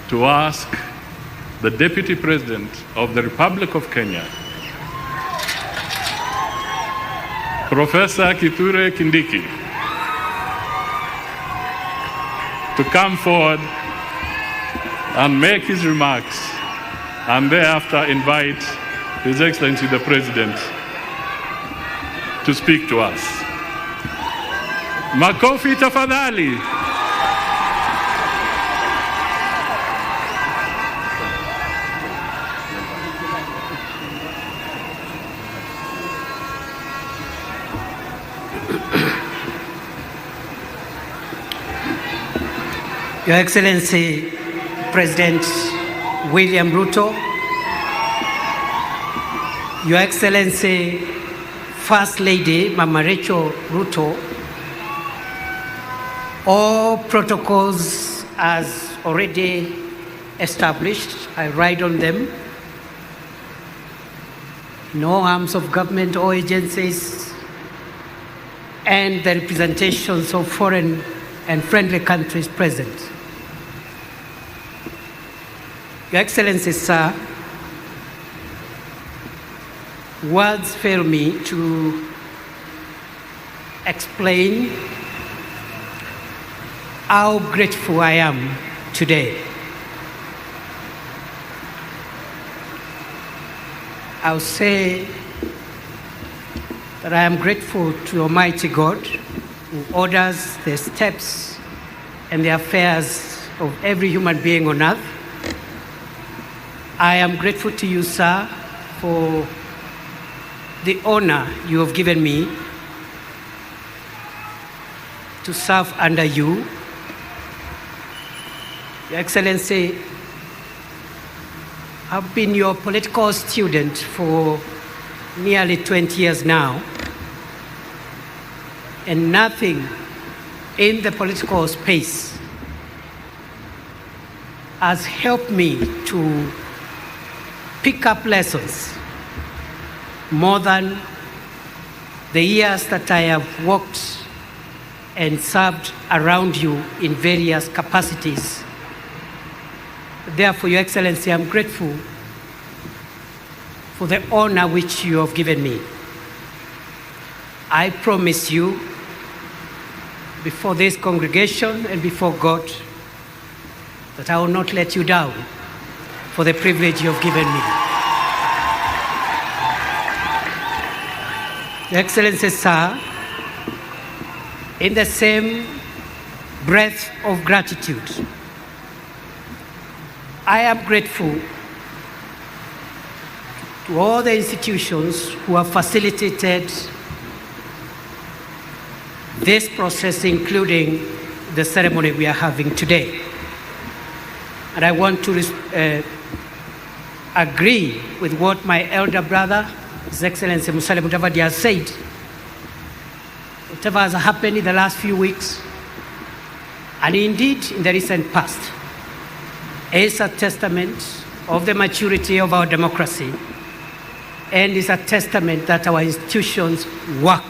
to ask the Deputy President of the Republic of Kenya, Professor Kithure Kindiki, to come forward and make his remarks, and thereafter invite His Excellency the President to speak to us. Makofi tafadhali. Your Excellency, President William Ruto, Your Excellency, First Lady Mama Rachel Ruto, all protocols as already established, I ride on them. No arms of government or agencies and the representations of foreign and friendly countries present. Your Excellency, sir, words fail me to explain how grateful I am today. I'll say that I am grateful to Almighty God who orders the steps and the affairs of every human being on earth. I am grateful to you, sir, for the honor you have given me to serve under you. Your Excellency, I've been your political student for nearly 20 years now, and nothing in the political space has helped me to pick up lessons more than the years that I have worked and served around you in various capacities. Therefore, Your Excellency, I'm grateful for the honor which you have given me. I promise you, before this congregation and before God, that I will not let you down for the privilege you have given me. Your Excellency, sir, in the same breath of gratitude, I am grateful to all the institutions who have facilitated this process, including the ceremony we are having today. And I want to agree with what my elder brother, His Excellency Musalia Mudavadi, has said. Whatever has happened in the last few weeks, and indeed in the recent past, is a testament of the maturity of our democracy, and is a testament that our institutions work.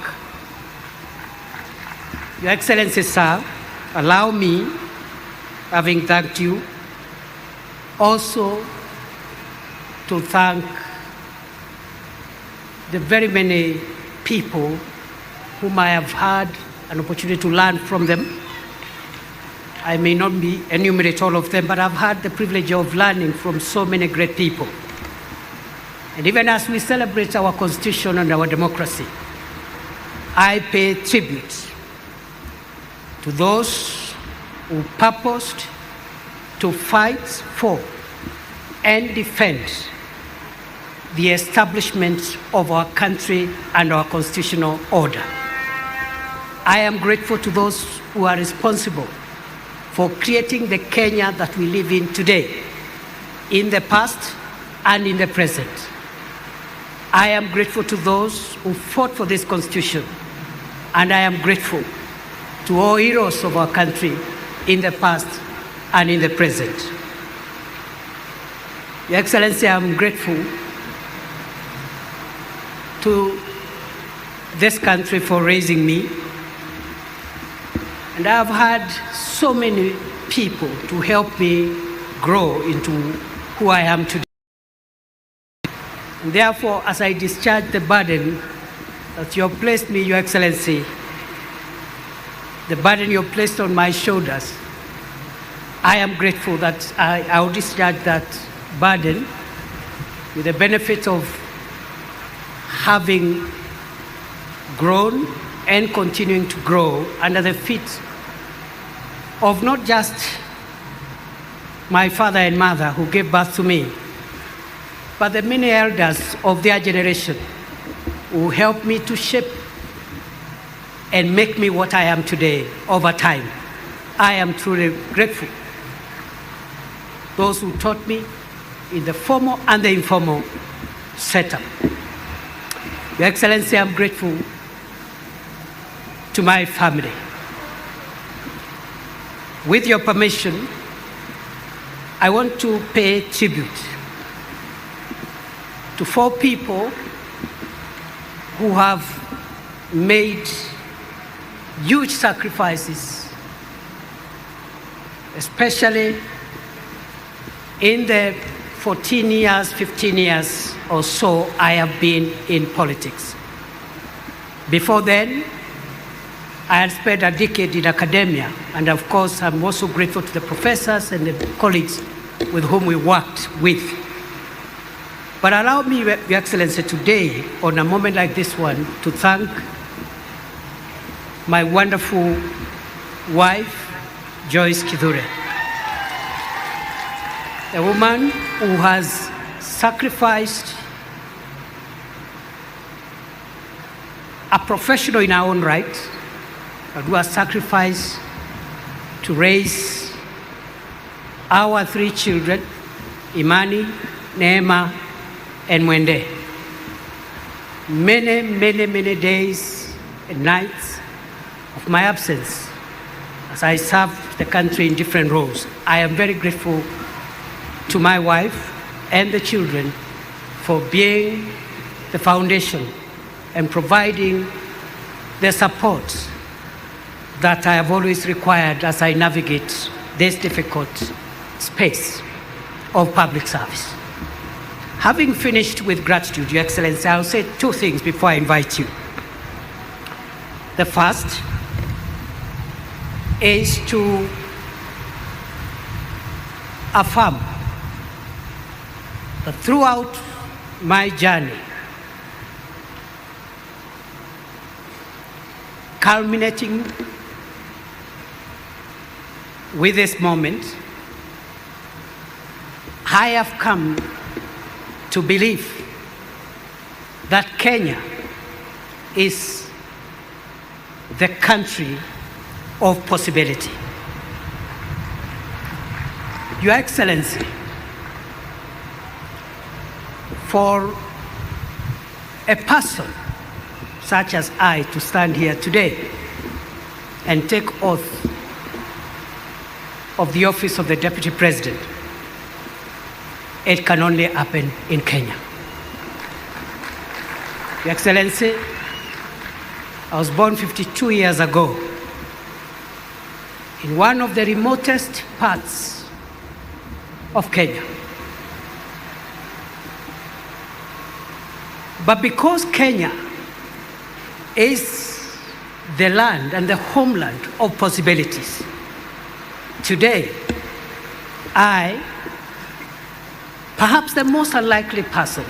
Your Excellency, sir, allow me, having thanked you, also to thank the very many people whom I have had an opportunity to learn from them. I may not enumerate all of them, but I've had the privilege of learning from so many great people. And even as we celebrate our Constitution and our democracy, I pay tribute to those who purposed to fight for and defend the establishment of our country and our constitutional order. I am grateful to those who are responsible for creating the Kenya that we live in today, in the past and in the present. I am grateful to those who fought for this Constitution, and I am grateful to all heroes of our country in the past and in the present. Your Excellency, I am grateful to this country for raising me. And I've had so many people to help me grow into who I am today. And therefore, as I discharge the burden that you have placed me, Your Excellency, the burden you have placed on my shoulders, I am grateful that I will discharge that burden with the benefit of having grown and continuing to grow under the feet of not just my father and mother who gave birth to me, but the many elders of their generation who helped me to shape and make me what I am today over time. I am truly grateful. Those who taught me in the formal and the informal setup. Your Excellency, I'm grateful to my family. With your permission, I want to pay tribute to 4 people who have made huge sacrifices, especially in the 14 years, 15 years or so I have been in politics. Before then, I had spent a decade in academia, and of course, I'm also grateful to the professors and the colleagues with whom we worked with. But allow me, Your Excellency, today, on a moment like this one, to thank my wonderful wife, Joyce Kithure, a woman who has sacrificed, a professional in her own right, but who has sacrificed to raise our 3 children, Imani, Neema, and Mwende. Many days and nights of my absence as I served the country in different roles. I am very grateful to my wife and the children for being the foundation and providing the support that I have always required as I navigate this difficult space of public service. Having finished with gratitude, Your Excellency, I'll say 2 things before I invite you. The first is to affirm that throughout my journey, culminating with this moment, I have come to believe that Kenya is the country of possibility. Your Excellency, for a person such as I to stand here today and take oath of the office of the Deputy President, it can only happen in Kenya. Your Excellency, I was born 52 years ago in one of the remotest parts of Kenya. But because Kenya is the land and the homeland of possibilities, today, I, perhaps the most unlikely person,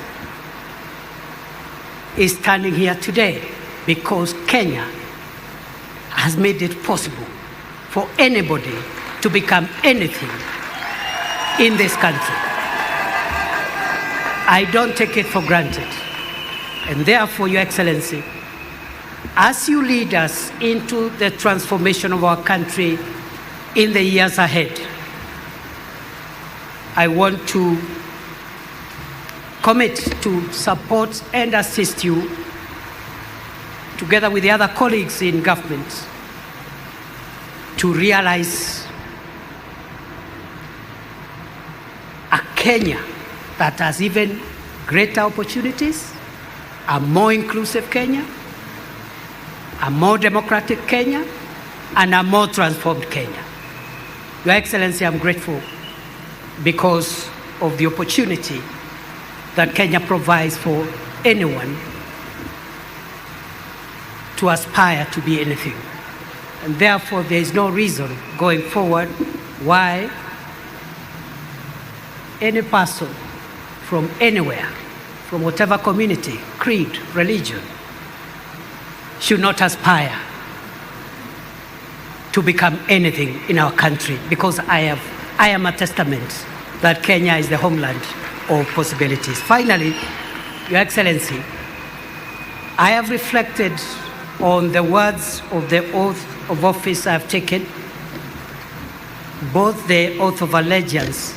is standing here today because Kenya has made it possible for anybody to become anything in this country. I don't take it for granted. And therefore, Your Excellency, as you lead us into the transformation of our country in the years ahead, I want to commit to support and assist you, together with the other colleagues in government, to realize a Kenya that has even greater opportunities, a more inclusive Kenya, a more democratic Kenya, and a more transformed Kenya. Your Excellency, I'm grateful because of the opportunity that Kenya provides for anyone to aspire to be anything. And therefore, there is no reason going forward why any person from anywhere, from whatever community, creed, religion, should not aspire to become anything in our country, because I am a testament that Kenya is the homeland of possibilities. Finally, Your Excellency, I have reflected on the words of the oath of office I have taken, both the oath of allegiance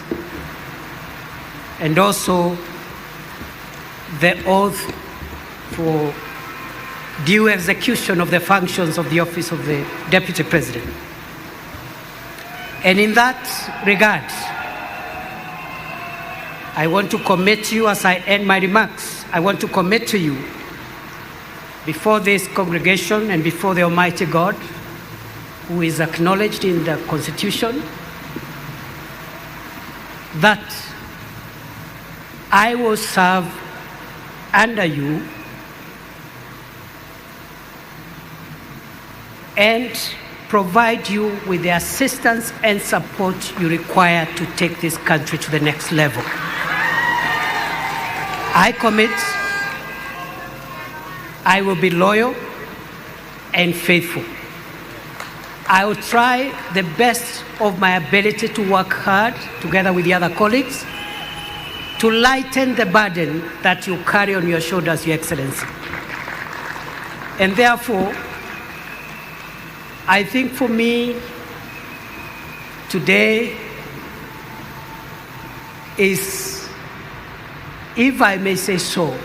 and also the oath for due execution of the functions of the office of the Deputy President. And in that regard, I want to commit to you, as I end my remarks, I want to commit to you before this congregation and before the Almighty God, who is acknowledged in the Constitution, that I will serve under you and provide you with the assistance and support you require to take this country to the next level. I commit I will be loyal and faithful. I will try the best of my ability to work hard together with the other colleagues to lighten the burden that you carry on your shoulders, Your Excellency. And therefore, I think for me, today is, if I may say so,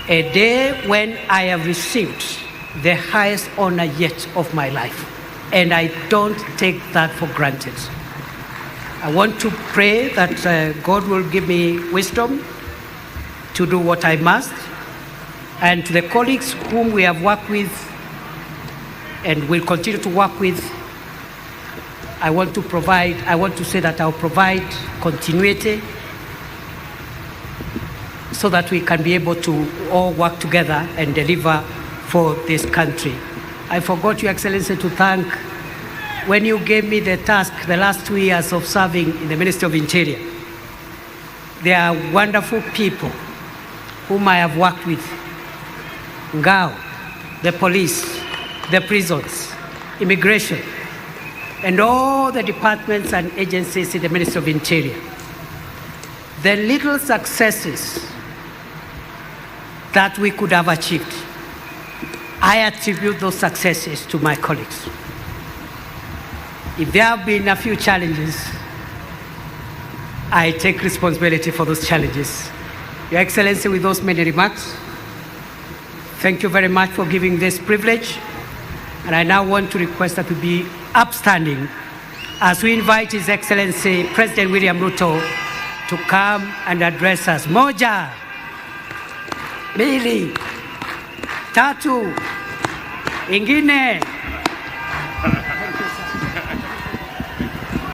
a day when I have received the highest honor yet of my life. And I don't take that for granted. I want to pray that God will give me wisdom to do what I must. And to the colleagues whom we have worked with and will continue to work with, I want to say that I'll provide continuity so that we can be able to all work together and deliver for this country. I forgot, Your Excellency, to thank, when you gave me the task the last 2 years of serving in the Ministry of Interior, there are wonderful people whom I have worked with. Ngao, the police, the prisons, immigration, and all the departments and agencies in the Ministry of Interior. The little successes that we could have achieved, I attribute those successes to my colleagues. If there have been a few challenges, I take responsibility for those challenges. Your Excellency, with those many remarks, thank you very much for giving this privilege. And I now want to request that we be upstanding as we invite His Excellency President William Ruto to come and address us. Moja, mbili, tatu, ingine.